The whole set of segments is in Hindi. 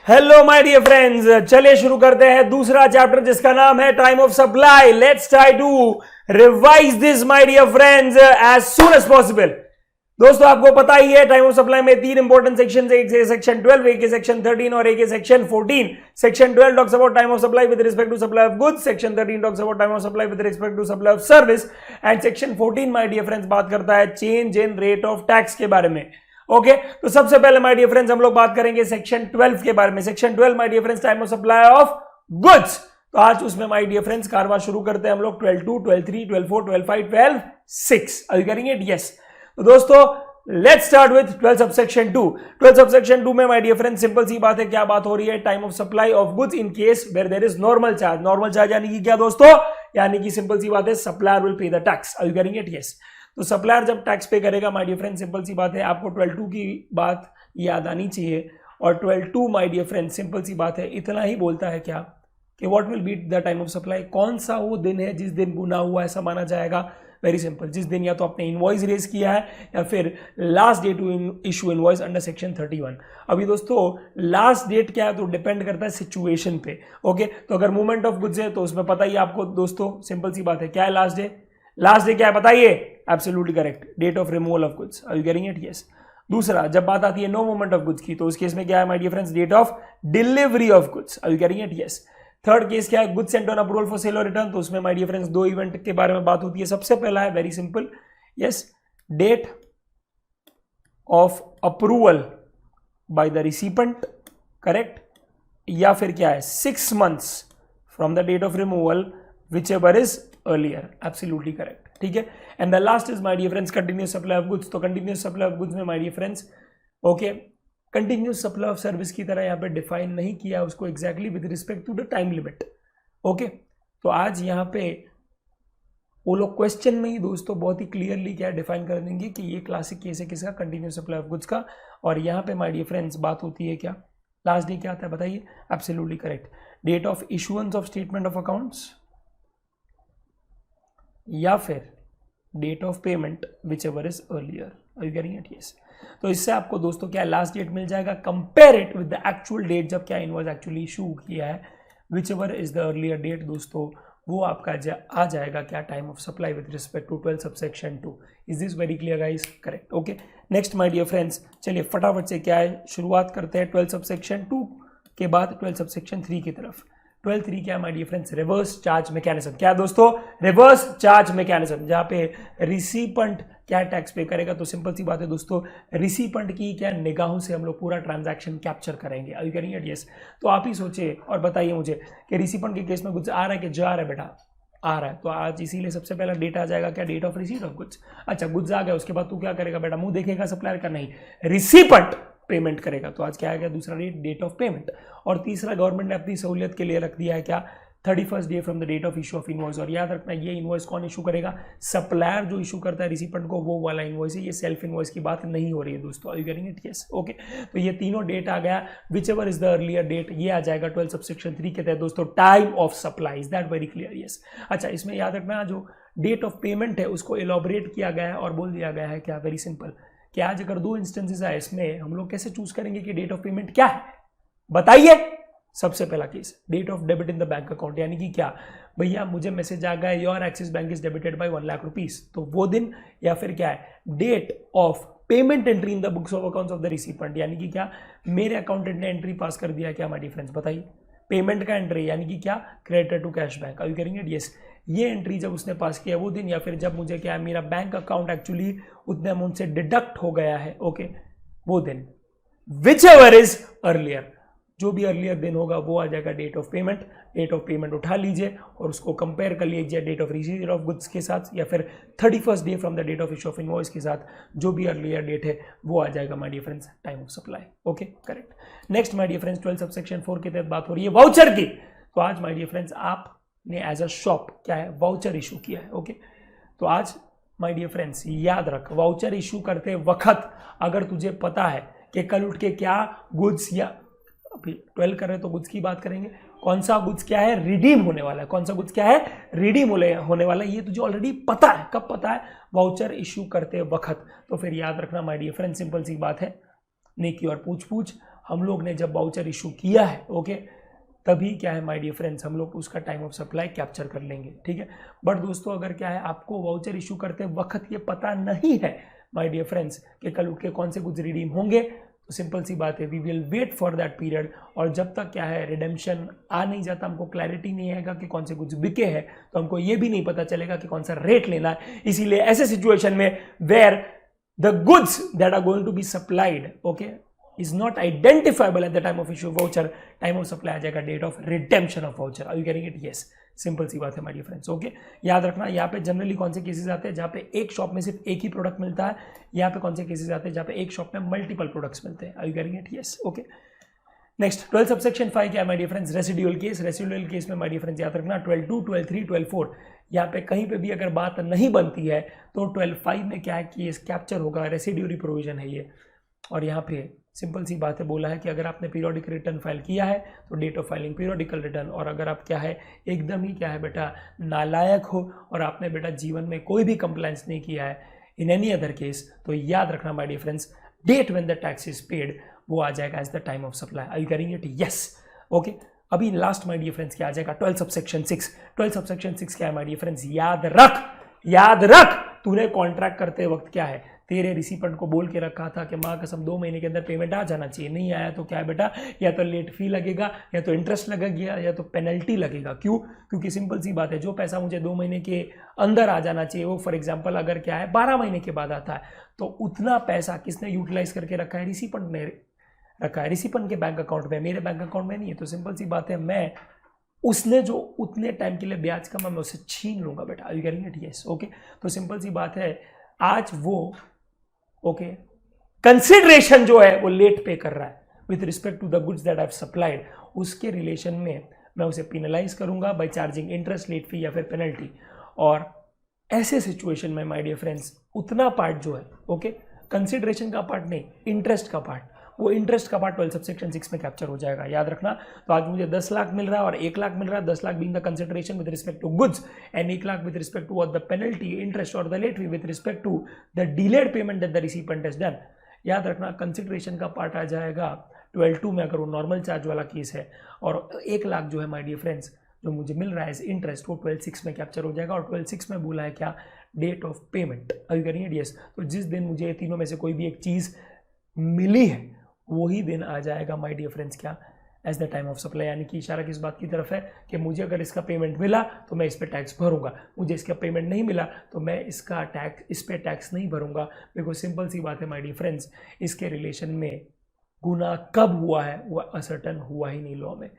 हेलो माय डियर फ्रेंड्स, चलिए शुरू करते हैं दूसरा चैप्टर जिसका नाम है time of supply. Let's try to revise this my dear friends as soon as possible. दोस्तों आपको पता ही है टाइम ऑफ सप्लाई में तीन इंपॉर्टेंट सेक्शन है, एक है सेक्शन 12, एक है सेक्शन 13 और एक है section 14। Section 12 talks about time of supply with respect to supply of goods, section 13 talks about time of supply with respect to supply of service and section 14 my dear friends बात करता है change in rate of tax के बारे में। ओके तो सबसे पहले माय डियर फ्रेंड्स हम लोग बात करेंगे सेक्शन 12 के बारे में। Section 12 my dear friends time of supply of goods. तो आज उसमें माय डियर फ्रेंड्स कारवा शुरू करते हैं हम लोग 12(2), 12(3), 12(4), 12(5), 12(6). Are you getting it? Yes. तो दोस्तों let's start with 12 subsection 2। 12 subsection 2 में माय डियर फ्रेंड्स सिंपल सी बात है, क्या बात हो रही है? Time of supply of goods in case where there is normal charge. Normal charge यानी कि क्या दोस्तों? यानी कि सिंपल सी बात है supplier will pay the tax. Are you getting it? Yes. तो सप्लायर जब टैक्स पे करेगा माय डियर फ्रेंड सिंपल सी बात है, आपको 12(2) की बात याद आनी चाहिए। और 12(2) माय डियर फ्रेंड सिंपल सी बात है इतना ही बोलता है क्या कि what will be the time of supply. कौन सा वो दिन है जिस दिन गुना हुआ ऐसा माना जाएगा? वेरी सिंपल, जिस दिन या तो आपने इनवॉइस रेज किया है या फिर last date to issue invoice under section 31। अभी दोस्तों लास्ट डेट क्या है तो डिपेंड करता है सिचुएशन पे। ओके तो अगर मूवमेंट ऑफ गुड्स है तो उसमें पता ही आपको दोस्तों सिंपल सी बात है क्या है लास्ट डे। लास्ट डे क्या है बताइए? Absolutely correct, date of removal of goods. Are you getting it? Yes. दूसरा जब बात आती है नो मूवमेंट ऑफ गुड्स की तो उस केस में क्या है my dear friends? Date of delivery of goods. Are you getting it? Yes. Third case क्या है? Goods sent on approval for sale और रिटर्न। तो उसमें माय डियर फ्रेंड्स दो इवेंट के बारे में बात होती है। सबसे पहला है very simple, yes, date of approval by the recipient, correct, या फिर क्या है 6 months from the date of removal whichever is earlier. Absolutely correct, ठीक है। And the last is my dear friends continuous supply of goods. तो कंटिन्यूस सप्लाई ऑफ गुड्स में my dear friends okay continuous supply of service की तरह यहाँ पे डिफाइन नहीं किया उसको exactly with respect to the time limit. Okay तो आज यहाँ पे वो लोग क्वेश्चन में ही दोस्तों बहुत ही क्लियरली क्या डिफाइन कर देंगे कि ये क्लासिक केस है किसका? कंटिन्यूस सप्लाई ऑफ गुड्स का। और यहाँ पे माय डियर फ्रेंड्स बात होती है क्या? लास्ट डे क्या आता है बताइए? Absolutely correct, date of issuance of statement of accounts या फिर date of payment whichever is earlier. Are you getting it? Yes. तो इससे आपको दोस्तों क्या लास्ट डेट मिल जाएगा, compare it with the actual date जब क्या इनवॉइस एक्चुअली इशू किया है, whichever is the earlier date दोस्तों वो आपका आ जाएगा क्या? Time of supply with respect to 12 subsection 2। Is this very clear guys? Correct. Okay next my dear friends चलिए फटाफट से क्या है शुरुआत करते हैं 12 सबसेक्शन 2 के बाद 12 सबसेक्शन 3 की तरफ। 12(3) क्या my dear friends? Reverse charge mechanism. क्या दोस्तों? रिवर्स चार्ज मैकेनिज्म, जहां पे रिसिपेंट क्या टैक्स पे करेगा। तो सिंपल सी बात है दोस्तों रिसिपेंट की क्या निगाहों से हम लोग पूरा ट्रांजैक्शन कैप्चर करेंगे। Are you getting it? Yes. तो आप ही सोचिए और बताइए मुझे कि रिसिपेंट के केस में गुड्स आ रहा है कि जा रहा है? बेटा आ रहा है। तो आज इसीलिए सबसे पहला डेट आ जाएगा क्या? Date of receipt of goods. अच्छा गुड्स आ गया उसके बाद तू क्या करेगा बेटा? मुंह देखेगा सप्लायर का? नहीं, रिसिपेंट पेमेंट करेगा। तो आज क्या आ गया? दूसरा डेट, डेट ऑफ पेमेंट। और तीसरा गवर्नमेंट ने अपनी सहूलियत के लिए रख दिया है क्या? 31st day from the date of issue of invoice. और याद रखना ये इनवॉइस कौन इशू करेगा? सप्लायर जो इशू करता है रिसिपेंट को वो वाला इनवॉइस है, ये सेल्फ इनवॉइस की बात नहीं हो रही है दोस्तों। Are you getting it? Yes. Okay तो ये तीनों डेट आ गया, whichever is the earlier date, ये आ जाएगा 12 सबसेक्शन 3 के तहत दोस्तों time of supply. Is that very clear? Yes. अच्छा इसमें याद रखना जो डेट ऑफ पेमेंट है उसको एलॉबरेट किया गया है और बोल दिया गया है क्या? वेरी सिंपल कि आज अगर दो इंस्टेंसेस आए इसमें हम लोग कैसे चूज करेंगे कि डेट ऑफ पेमेंट क्या है बताइए? सबसे पहला case date of debit in the bank account, यानी कि क्या भैया मुझे मैसेज आ गया your Axis bank is debited by 1 lakh rupees, तो वो दिन। या फिर क्या है? Date of payment entry in the books of accounts of the recipient, यानी कि क्या मेरे अकाउंटेंट ने एंट्री पास कर दिया क्या माय डियर फ्रेंड्स बताइए? पेमेंट का एंट्री यानी कि क्या? Creditor to cash bank. Are you getting it? Yes. ये एंट्री जब उसने पास किया वो दिन, या फिर जब मुझे क्या है मेरा बैंक अकाउंट एक्चुअली उतने अमाउंट से डिडक्ट हो गया है, ओके वो दिन, विच एवर इज अर्लियर, जो भी अर्लियर दिन होगा वो आ जाएगा date of payment. Date of payment उठा लीजिए और उसको कंपेयर कर लीजिए date of receipt of goods के साथ या फिर 31st day from the date of issue of invoice के साथ, जो भी अर्लियर डेट है वो आ जाएगा my dear friends time of supply. Okay correct. Next my dear friends 12 subsection 4 के तहत बात हो रही है वाउचर की। तो आज माय डियर फ्रेंड्स आपने एज अ शॉप क्या है? वाउचर इशू किया है। ओके तो आज माय डियर फ्रेंड्स याद रख, वाउचर इशू करते वक्त अगर तुझे पता है कि कल उठ के क्या गुड्स, या अभी 12 कर रहे तो गुड्स की बात करेंगे, कौन सा गुड्स क्या है? रिडीम होने वाला है। कौन सा गुड्स क्या है? रिडीम होने वाला है। ये तुझे ऑलरेडी पता है। कब पता है? वाउचर इशू करते वक्त। तो फिर याद रखना माय डियर फ्रेंड सिंपल सी बात है, नेकी और पूछ पूछ हम लोग ने जब वाउचर इशू किया है, ओके, तभी क्या है माय डियर फ्रेंड्स हम लोग उसका टाइम ऑफ सप्लाई कैप्चर कर लेंगे, ठीक है। बट दोस्तों अगर क्या है आपको वाउचर इशू करते वक्त ये पता नहीं है माय डियर फ्रेंड्स कि कल उठ के कौन से कुछ रिडीम होंगे, तो सिंपल सी बात है we will wait for that period. और जब तक क्या है रिडेम्पशन आ नहीं जाता, हमको क्लैरिटी नहीं आएगा कि कौन से कुछ बिके हैं, तो हमको ये भी नहीं पता चलेगा कि कौन सा रेट लेना है। इसीलिए ऐसे सिचुएशन में where the goods that are going to be supplied, okay, is not identifiable at the time of issue of voucher, time of supply आ जाएगा date of redemption of voucher. Are you getting it? Yes. Simple सी बात है माय डियर फ्रेंड्स, ओके। याद रखना यहाँ पे जनरली कौन से केसेस आते हैं जहाँ पे एक शॉप में सिर्फ एक ही प्रोडक्ट मिलता है, यहाँ पे कौन से केसेस आते हैं जहाँ पे एक शॉप में मल्टीपल प्रोडक्ट्स मिलते हैं। Are you getting it? Yes. Okay. Next 12 subsection 5 क्या है my dear friends? Residual case. Residual case में माय डियर फ्रेंड्स याद रखना 12(2), 12(3), 12(4 यहाँ पे कहीं पे भी अगर बात नहीं बनती है तो 12(5) में क्या है केस कैप्चर होगा, रेसिड्यूरी प्रोविजन है ये। और यहाँ पे सिंपल सी बात है बोला है कि अगर आपने पीरियोडिक रिटर्न फाइल किया है तो date of filing periodical return, और अगर आप क्या है एकदम ही क्या है बेटा नालायक हो और आपने बेटा जीवन में कोई भी कंप्लायंस नहीं किया है इन एनी अदर केस, तो याद रखना my dear friends date when the tax is paid वो आ जाएगा as the time of supply. Are you carrying it? Yes. Okay. अभी लास्ट माय डियर फ्रेंड्स क्या आ जाएगा? 12 सबसेक्शन 6। 12 सबसेक्शन 6 क्या है माय डियर फ्रेंड्स? याद रख तूने कॉन्ट्रैक्ट करते वक्त क्या है तेरे रिसिपेंट को बोल के रखा था कि माँ कसम 2 महीने के अंदर पेमेंट आ जाना चाहिए, नहीं आया तो क्या है बेटा या तो लेट फी लगेगा या तो इंटरेस्ट लगेगा या तो पेनल्टी लगेगा। क्यों? क्योंकि सिंपल सी बात है जो पैसा मुझे 2 महीने के अंदर आ जाना चाहिए वो फॉर एग्जांपल अगर क्या है 12 महीने के बाद आता है तो उतना पैसा किसने यूटिलाइज करके रखा है? रिसिपेंट ने रखा है, रिसिपेंट के बैंक अकाउंट में, मेरे बैंक अकाउंट में नहीं है। तो सिंपल सी बात है मैं उसने जो उतने टाइम के लिए ब्याज का मैं उससे छीन लूंगा बेटा। Are you getting it? Yes. Okay. तो सिंपल सी बात है आज वो ओके कंसिडरेशन जो है वो लेट पे कर रहा है with respect to the goods that I have supplied, उसके रिलेशन में मैं उसे पिनलाइज करूंगा by charging interest, late fee या फिर पेनल्टी। और ऐसे सिचुएशन में माय डियर फ्रेंड्स उतना पार्ट जो है ओके कंसिडरेशन का पार्ट नहीं, इंटरेस्ट का पार्ट, वो इंटरेस्ट का पार्ट 12 सबसेक्शन 6 में कैप्चर हो जाएगा। याद रखना। तो आज मुझे 10 लाख मिल रहा है और 1 लाख मिल रहा है, 10 lakh being the consideration with respect to goods and 1 lakh with respect to the penalty, interest और the late fee with respect to the delayed payment that the recipient has done. याद रखना कंसिडरेशन का पार्ट आ जाएगा 12(2) में अगर वो नॉर्मल चार्ज वाला केस है, और 1 लाख जो है माय डियर फ्रेंड्स जो मुझे मिल रहा है एज इंटरेस्ट वो 12(6) में कैप्चर हो जाएगा। और 12(6) में बोला है क्या? Date of payment. Are you getting it? Yes. तो जिस दिन मुझे ये तीनों में से कोई भी एक चीज़ मिली है वही दिन आ जाएगा माय डियर फ्रेंड्स क्या? As the time of supply. यानी कि इशारा किस बात की तरफ है कि मुझे अगर इसका पेमेंट मिला तो मैं इस पर टैक्स भरूंगा, मुझे इसका पेमेंट नहीं मिला तो मैं इस पर टैक्स नहीं भरूंगा। बिकॉज सिंपल सी बात है माय डियर फ्रेंड्स इसके रिलेशन में गुना कब हुआ है वो असर्टन हुआ ही नहीं लॉ में।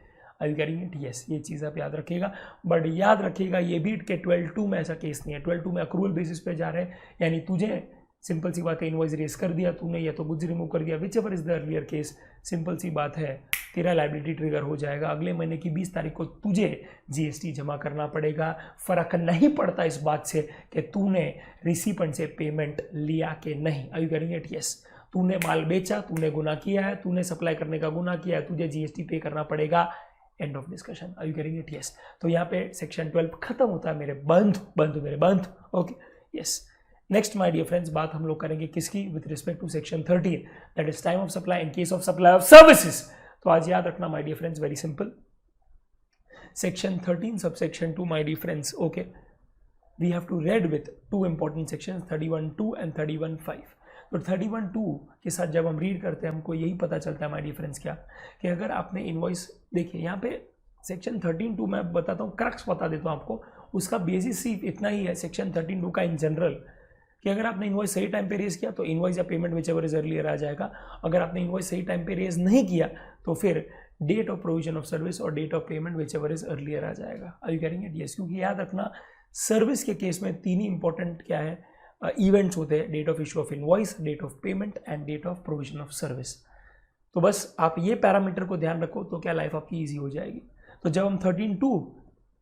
Are you carrying it? Yes. ये चीज़ आप याद रखिएगा। बट याद रखिएगा ये भी कि 12(2) में ऐसा केस नहीं है। 12(2) में अक्रूवल बेसिस पे जा रहे हैं, यानी तुझे सिंपल सी बात है इनवॉइस रेस कर दिया तूने या तो गुड्स रिमूव कर दिया, whichever is the earlier case, simple सी बात है तेरा लायबिलिटी ट्रिगर हो जाएगा। अगले महीने की 20 तारीख को तुझे जीएसटी जमा करना पड़ेगा। फर्क नहीं पड़ता इस बात से कि तूने रिसिपेंट से पेमेंट लिया कि नहीं। Are you getting it? Yes. तूने माल बेचा, तूने गुनाह किया है, तूने सप्लाई करने का गुनाह किया है, तुझे जीएसटी पे करना पड़ेगा। End of discussion. Are you getting it? Yes. तो यहाँ पे सेक्शन 12 खत्म होता है मेरे बंधु। Okay. Yes. Next my dear friends बात हम लोग करेंगे किसकी? With respect to section 13 that is time of supply in case of supply of services. तो आज याद रखना my dear friends very simple, section 13 subsection 2 my dear friends okay we have to read with 2 important sections 31(2) and 31(5). तो 31(2) के साथ जब हम रीड करते हैं हमको यही पता चलता है माय डियर फ्रेंड्स क्या कि अगर आपने इनवॉइस देखिए यहाँ पे सेक्शन 13(2) मैं बताता हूँ, क्रक्स बता देता हूँ आपको, उसका बेसिस सिर्फ इतना ही है सेक्शन 13(2) का इन जनरल कि अगर आपने इनवॉइस सही टाइम पे रेज किया तो इनवॉइस या payment whichever is earlier आ जाएगा। अगर आपने इनवॉइस सही टाइम पे रेज नहीं किया तो फिर date of provision of service और date of payment whichever is earlier आ जाएगा। Are you getting it? Yes. क्योंकि याद रखना सर्विस के केस में 3 ही इंपॉर्टेंट क्या है इवेंट्स होते हैं, date of issue of invoice, date of payment and date of provision of service. तो बस आप ये पैरामीटर को ध्यान रखो तो क्या लाइफ आपकी ईजी हो जाएगी। तो जब हम 13(2)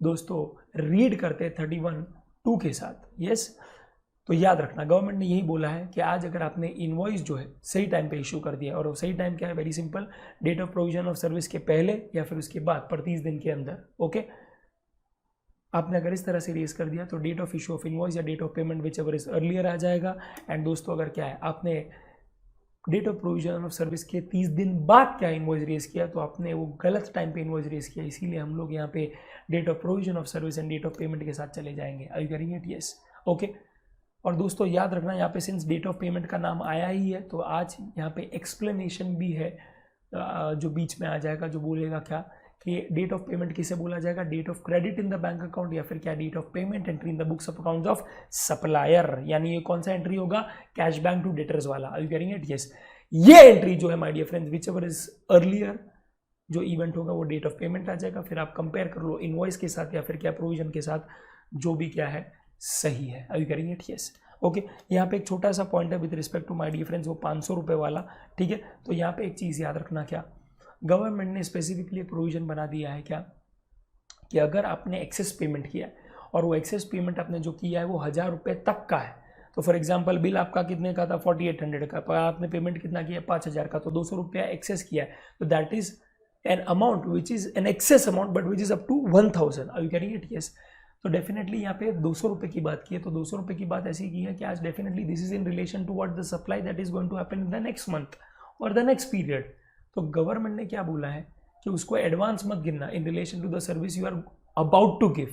दोस्तों रीड करते हैं 31(2) के साथ यस तो याद रखना गवर्नमेंट ने यही बोला है कि आज अगर आपने इनवॉइस जो है सही टाइम पे इशू कर दिया, और वो सही टाइम क्या है? Very simple, date of provision of service के पहले या फिर उसके बाद पर 30 दिन के अंदर ओके आपने अगर इस तरह से रेज कर दिया तो date of issue of invoice या date of payment whichever is earlier आ जाएगा। एंड दोस्तों अगर क्या है आपने date of provision of service के 30 दिन बाद क्या इनवॉइस रेज किया, तो आपने वो गलत टाइम पे इनवॉइस रेज किया, इसीलिए हम लोग यहाँ पे date of provision of service and date of payment के साथ चले जाएंगे। Are you getting it? Yes, okay. और दोस्तों याद रखना यहाँ पे सिंस डेट ऑफ पेमेंट का नाम आया ही है, तो आज यहाँ पे एक्सप्लेनेशन भी है जो बीच में आ जाएगा, जो बोलेगा क्या कि डेट ऑफ पेमेंट किसे बोला जाएगा, date of credit in the bank account या फिर क्या date of payment entry in the books of accounts of supplier, यानी ये कौन सा एंट्री होगा, कैश बैंक टू डेटर्स वाला। Are you getting it? Yes, ये एंट्री जो है my dear friends whichever is earlier जो इवेंट होगा वो डेट ऑफ पेमेंट आ जाएगा, फिर आप कंपेयर कर लो इनवॉइस के साथ या फिर क्या प्रोविजन के साथ, जो भी क्या है सही है। Are you getting it? Yes, okay. यहाँ पे एक छोटा सा पॉइंट है with respect to my dear friends, वो 500 रुपये वाला, ठीक है। तो यहाँ पे एक चीज़ याद रखना, क्या गवर्नमेंट ने स्पेसिफिकली प्रोविजन बना दिया है क्या कि अगर आपने एक्सेस पेमेंट किया है और वो एक्सेस पेमेंट आपने जो किया है वो 1000 रुपये तक का है, तो फॉर एग्जांपल बिल आपका कितने का था 4800 का, पर आपने पेमेंट कितना किया 5000 का, तो 200 रुपया एक्सेस किया है, तो that is an amount which is an excess amount but which is up to 1000। Are you getting it? Yes. तो डेफिनेटली यहाँ पे 200 रुपये की बात की है, तो 200 रुपये की बात ऐसी की है कि आज definitely this is in relation to what the supply that is going to happen in the next month और द नेक्स्ट पीरियड। तो गवर्नमेंट ने क्या बोला है कि उसको एडवांस मत गिनना in relation to the service you are about to give.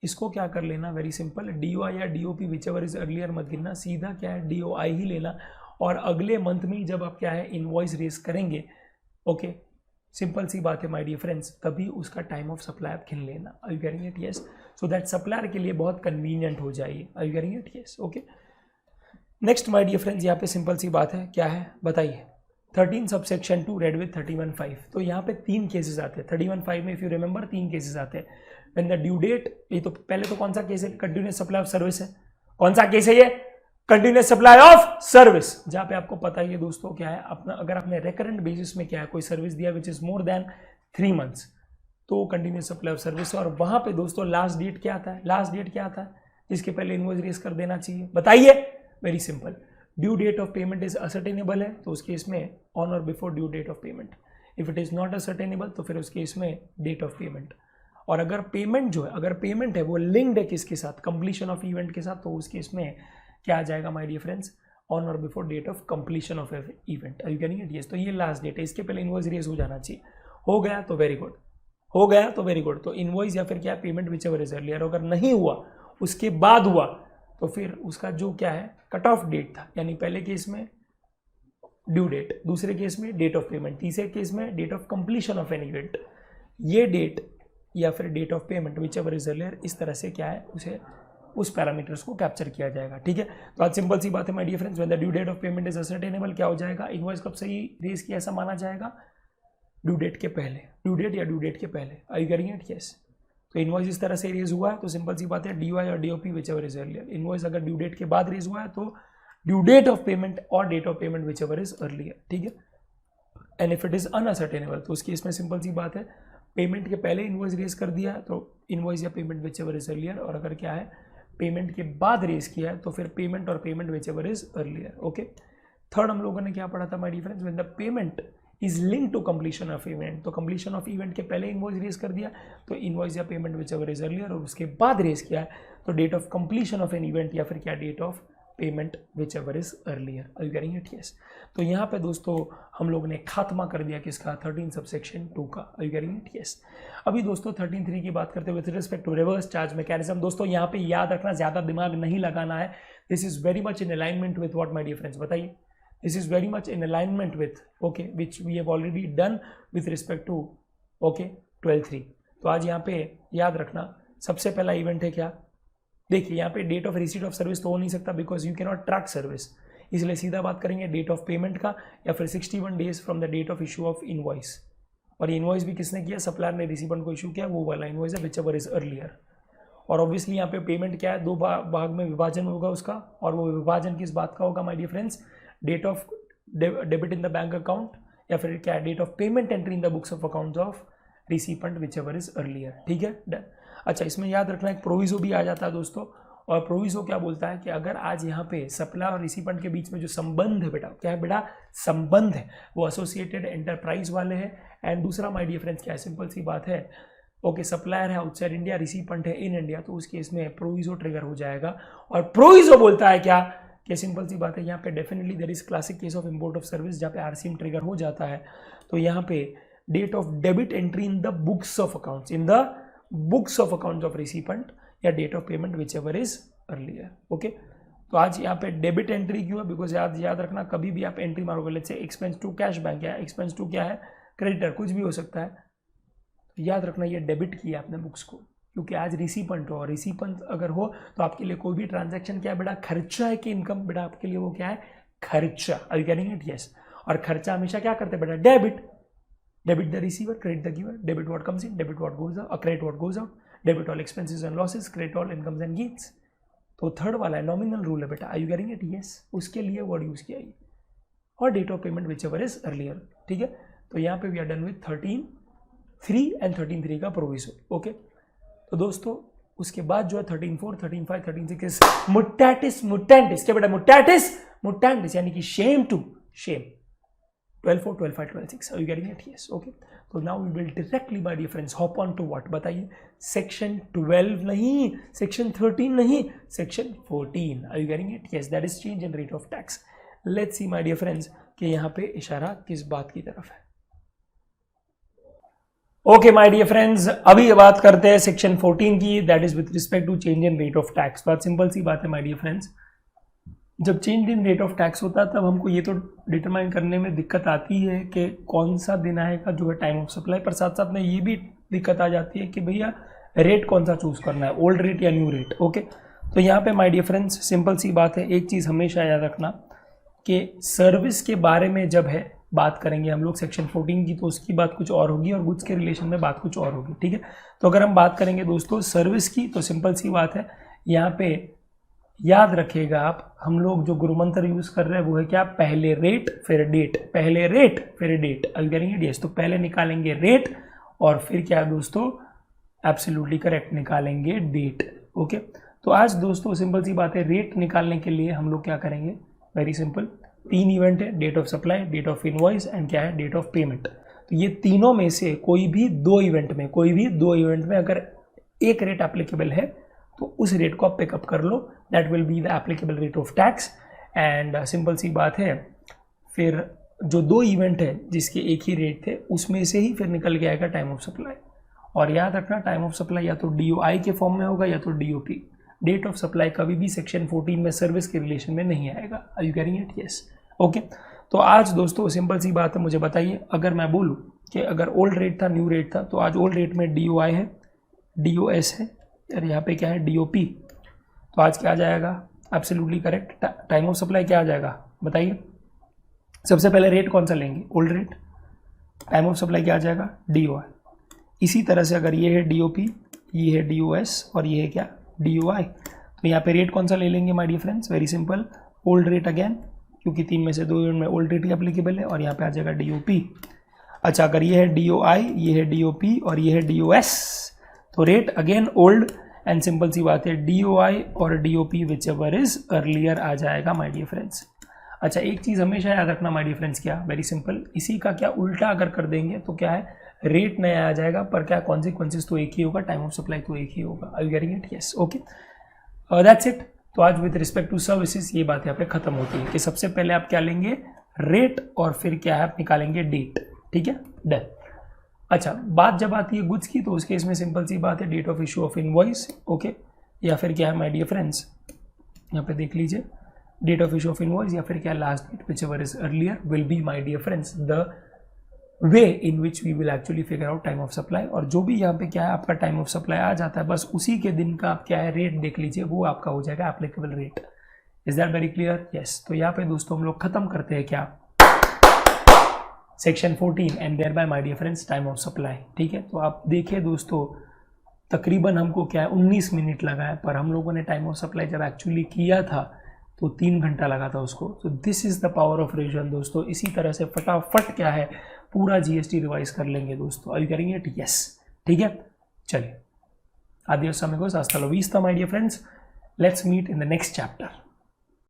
इसको क्या कर लेना, वेरी सिंपल, DOI या DOP whichever is earlier मत गिनना, सीधा क्या है DOI ही लेना, और अगले मंथ में जब आप क्या है इनवॉइस रेज करेंगे, ओके, सिंपल सी बात है माय डियर फ्रेंड्स, तभी उसका टाइम ऑफ सप्लाई आप गिन लेना। Are you getting it? Yes, so that supplier के लिए बहुत कन्वीनियंट हो जाएगी। Are you getting it? Yes, okay. Next my dear friends, यहाँ पे सिंपल सी बात है, क्या है बताइए, 13 सबसेक्शन 2 रेड विथ 31(5). तो यहाँ पे 3 केसेस आते हैं 31(5) में, इफ यू रिमेंबर 3 केसेस आते हैं। व्हेन द ड्यू डेट, ये तो पहले तो कौन सा केस है, कंटिन्यूअस सप्लाई ऑफ सर्विस है। कौन सा केस है ये, कंटिन्यूअस सप्लाई ऑफ सर्विस, जहाँ पे आपको पता ही है दोस्तों क्या है, अपना अगर आपने रेकरेंट बेसिस में क्या है कोई सर्विस दिया which is more than 3 months, तो कंटिन्यूअस सप्लाई ऑफ सर्विस। और वहां पे दोस्तों लास्ट डेट क्या आता है, लास्ट डेट क्या आता है जिसके पहले इनवॉइस रेज कर देना चाहिए, बताइए। Very simple, due date of payment is ascertainable है तो उस केस में ऑन और before due date of payment, if it is not ascertainable तो फिर उस केस में डेट ऑफ पेमेंट। और अगर पेमेंट जो है, अगर पेमेंट है वो लिंक्ड है किसके साथ, कंप्लीशन ऑफ इवेंट के साथ, तो उस केस में क्या आ जाएगा माय डियर फ्रेंड्स, ऑन और before date of completion of event. Are you getting it? Yes, तो ये लास्ट डेट है, इसके पहले इनवॉइस रेज हो जाना चाहिए। हो गया तो वेरी गुड, हो गया तो वेरी गुड, तो इनवॉइस या फिर क्या payment whichever is earlier. अगर नहीं हुआ उसके बाद हुआ तो फिर उसका जो क्या है कट ऑफ डेट था, यानी पहले केस में ड्यू डेट, दूसरे केस में डेट ऑफ पेमेंट, तीसरे केस में date of completion of an event, ये डेट या फिर date of payment whichever is earlier, इस तरह से क्या है उसे उस पैरामीटर्स को कैप्चर किया जाएगा। ठीक है, तो आज सिंपल सी बात है my dear friends, when the due date of payment is ascertainable, क्या हो जाएगा, इनवॉइस कब सही रेज किया ऐसा माना जाएगा, ड्यू डेट के पहले, ड्यू डेट या ड्यू डेट के पहले। Are you getting it? Yes, तो इनवॉइस इस तरह से रेज हुआ है तो सिंपल सी बात है DOI और DOP whichever is earlier. Invoice अगर ड्यू डेट के बाद रेज हुआ है तो ड्यू डेट ऑफ पेमेंट और date of payment whichever is earlier. ठीक है, and if it is unascertainable तो उस केस में सिंपल सी बात है पेमेंट के पहले इनवॉइस रेज कर दिया है तो इनवॉइस या payment whichever is earlier, और अगर क्या है पेमेंट के बाद रेज किया है तो फिर पेमेंट और payment whichever is earlier. Okay, third हम लोगों ने क्या पढ़ा था my dear friends, when the payment is link to completion of event, तो कंप्लीशन ऑफ इवेंट के पहले इनवॉइस रेज कर दिया तो इनवॉइस या payment whichever is earlier, और उसके बाद रेज किया है तो date of completion of an event या फिर क्या date of payment whichever is earlier. Are you getting it? Yes, तो यहाँ पे दोस्तों हम लोग ने खात्मा कर दिया किसका, 13 सबसेक्शन 2 का। Are you getting it? Yes. अभी दोस्तों 13(3) की बात करते हुए with respect to reverse charge mechanism, दोस्तों यहाँ पे याद रखना, ज्यादा दिमाग नहीं लगाना है, this is very much in alignment with what my dear friends, बताइए, this is very much in alignment with okay which we have already done with respect to okay 12(3). तो आज यहाँ पे याद रखना सबसे पहला इवेंट है क्या, देखिए यहाँ पे date of receipt of service तो हो नहीं सकता because you can not track service, इसलिए सीधा बात करेंगे डेट ऑफ पेमेंट का या फिर 61 days from the date of issue of invoice. और इनवॉइस भी किसने किया, सप्लायर ने रिसीवेंट को इशू किया, वो वाला इनवॉइस है विच एवर इज अर्लियर। और ऑब्वियसली यहाँ पे पेमेंट क्या है, 2 भाग में विभाजन होगा उसका, और वो विभाजन किस बात का होगा my dear friends, date of debit in the bank account या फिर क्या date of payment entry in the books of accounts of recipient whichever is earlier. ठीक है, डन। अच्छा, इसमें याद रखना एक प्रोविजो भी आ जाता है दोस्तों, और प्रोविजो क्या बोलता है कि अगर आज यहाँ पे सप्लायर और रिसीपेंट के बीच में जो संबंध है बेटा, क्या है बेटा, संबंध है, वो एसोसिएटेड एंटरप्राइज वाले हैं। एंड दूसरा माय डियर फ्रेंड्स क्या है, सिंपल सी बात है, ओके सप्लायर है आउटसाइड इंडिया, रिसीपेंट है इन इंडिया, तो उस केस में प्रोविजो ट्रिगर हो जाएगा। और प्रोविजो बोलता है क्या कि सिंपल सी बात है यहाँ पे definitely there is classic case of import of service जहाँ पे आरसीएम ट्रिगर हो जाता है, तो यहाँ पे date of debit entry in the books of accounts, in the books of accounts of recipient या date of payment whichever is earlier. Okay, तो आज यहाँ पे डेबिट एंट्री क्यों है, बिकॉज याद रखना कभी भी आप एंट्री मारोगे, let's say expense to cash bank या एक्सपेंस टू क्या है क्रेडिटर, कुछ भी हो सकता है, तो याद रखना ये डेबिट किया आपने बुक्स को, क्योंकि आज रिसिपेंट हो, रिसिपेंट अगर हो तो आपके लिए कोई भी ट्रांजैक्शन क्या है बेटा, खर्चा है कि इनकम बेटा, आपके लिए वो क्या है, खर्चा। Are you getting it? Yes. और खर्चा हमेशा क्या करते हैं बेटा, debit the receiver, credit the giver, debit what comes in, debit what goes out, credit what goes out, debit all expenses and losses, credit all incomes and gains. तो थर्ड वाला है नॉमिनल रूल है बेटा, are you getting it? Yes, उसके लिए वर्ड यूज किया है, और date of payment whichever is earlier. ठीक है, तो यहाँ पे we are done with 13(3) and 13(3) का प्रोविजो। ओके, तो दोस्तों उसके बाद जो है 13(4), 13(5), 13(6) मुटैटिस क्या बेटा, मुटैटिस यानी कि Shem to Shem, 12(4), 12(5), 12(6). Are you getting it? Yes. Okay. तो now we will directly, my dear friends, hop on to what? बताइए, सेक्शन 12 नहीं, सेक्शन 13 नहीं, section 14. Are you getting it? Yes. That is change in rate of tax. Let's see, my dear friends, कि यहाँ पे इशारा किस बात की तरफ है। ओके माय डियर फ्रेंड्स, अभी बात करते हैं सेक्शन 14 की, that is with respect to change in rate of tax. बात सिंपल सी बात है माय डियर फ्रेंड्स, जब change in rate of tax होता है तब हमको ये तो डिटरमाइन करने में दिक्कत आती है कि कौन सा दिन आएगा जो है टाइम ऑफ सप्लाई, पर साथ साथ में ये भी दिक्कत आ जाती है कि भैया रेट कौन सा चूज करना है, ओल्ड रेट या न्यू रेट। ओके, तो यहाँ पे माय डियर फ्रेंड्स सिंपल सी बात है, एक चीज़ हमेशा याद रखना कि सर्विस के बारे में जब है बात करेंगे हम लोग सेक्शन 14 की, तो उसकी बात कुछ और होगी और गुड्स के रिलेशन में बात कुछ और होगी। ठीक है, तो अगर हम बात करेंगे दोस्तों सर्विस की, तो सिंपल सी बात है, यहाँ पे याद रखिएगा आप, हम लोग जो गुरुमंत्र यूज कर रहे हैं वो है क्या, पहले रेट फिर डेट, पहले रेट फिर date. Are you getting it? Yes. तो पहले निकालेंगे रेट और फिर क्या दोस्तों, एब्सोल्युटली करेक्ट, निकालेंगे डेट। ओके, तो आज दोस्तों सिंपल सी बात है, रेट निकालने के लिए हम लोग क्या करेंगे, वेरी सिंपल, 3 इवेंट है, date of supply, date of invoice and क्या है, डेट ऑफ पेमेंट। तो ये तीनों में से कोई भी दो इवेंट में अगर एक रेट एप्लीकेबल है तो उस रेट को आप पिकअप कर लो, that will be the applicable rate of tax. And simple सी बात है, फिर जो दो इवेंट है जिसके एक ही रेट थे उसमें से ही फिर निकल के आएगा टाइम ऑफ सप्लाई। और याद रखना टाइम ऑफ सप्लाई या तो DOI के फॉर्म में होगा या तो DOP। डेट ऑफ सप्लाई कभी भी सेक्शन 14 में सर्विस के रिलेशन में नहीं आएगा। Are you getting it? Yes. Okay, तो आज दोस्तों सिंपल सी बात है, मुझे बताइए अगर मैं बोलूँ कि अगर ओल्ड रेट था न्यू रेट था, तो आज ओल्ड रेट में DOI है, DOS है, और यहाँ पे क्या है, DOP। तो आज क्या आ जाएगा, absolutely correct, time of supply क्या आ जाएगा बताइए। सबसे पहले रेट कौन सा लेंगे, old rate, time of supply क्या आ जाएगा, DOI। इसी तरह से अगर ये है DOP, ये है DOS और ये है क्या, DOI, तो यहाँ पे रेट कौन सा ले लेंगे my dear friends, very simple, old rate again, क्योंकि 3 में से 2 यूनिट में ओल्ड रेट ही एप्लीकेबल है, और यहाँ पे आ जाएगा DOP। अच्छा, अगर ये है DOI, ये है DOP और ये है DOS, तो rate again old, and simple सी बात है DOI और DOP whichever is earlier आ जाएगा माय डियर फ्रेंड्स। अच्छा, एक चीज़ हमेशा याद रखना माय डियर फ्रेंड्स, क्या, वेरी सिंपल, इसी का क्या उल्टा अगर कर देंगे तो क्या है, रेट नया आ जाएगा, पर क्या कॉन्सिक्वेंसेस तो एक ही होगा, टाइम ऑफ सप्लाई तो एक ही होगा। Are you getting it? Yes. Okay, that's it. तो आज विद रिस्पेक्ट टू सर्विसेज ये बात यहाँ पे खत्म होती है कि सबसे पहले आप क्या लेंगे, रेट, और फिर क्या है आप निकालेंगे डेट। ठीक है, डन। अच्छा, बात जब आती है गुड्स की, तो उस केस में सिंपल सी बात है, date of issue of invoice. Okay, या फिर क्या है माय डियर फ्रेंड्स, यहाँ पे देख लीजिए, date of issue of invoice या फिर क्या last date whichever is earlier will be my dear friends the way in which we will actually figure out time of supply. और जो भी यहाँ पे क्या है आपका टाइम ऑफ सप्लाई आ जाता है, बस उसी के दिन का आप क्या है रेट देख लीजिए, वो आपका हो जाएगा applicable rate. Is that very clear? Yes. तो यहाँ पे दोस्तों हम लोग खत्म करते हैं क्या, section 14 and thereby my dear friends time of supply. ठीक है, तो आप देखिए दोस्तों, तकरीबन हमको क्या है 19 मिनट लगा है, पर हम लोगों ने टाइम ऑफ सप्लाई जब एक्चुअली किया था तो 3 घंटा लगा था उसको। तो this is the power of revision दोस्तों। इसी तरह से फटाफट क्या है पूरा GST रिवाइज कर लेंगे दोस्तों। आर यू करेंगे इट? यस। ठीक है, चलिए, आदियोस अमिगोस, हasta la vista my dear friends, let's meet in the next chapter.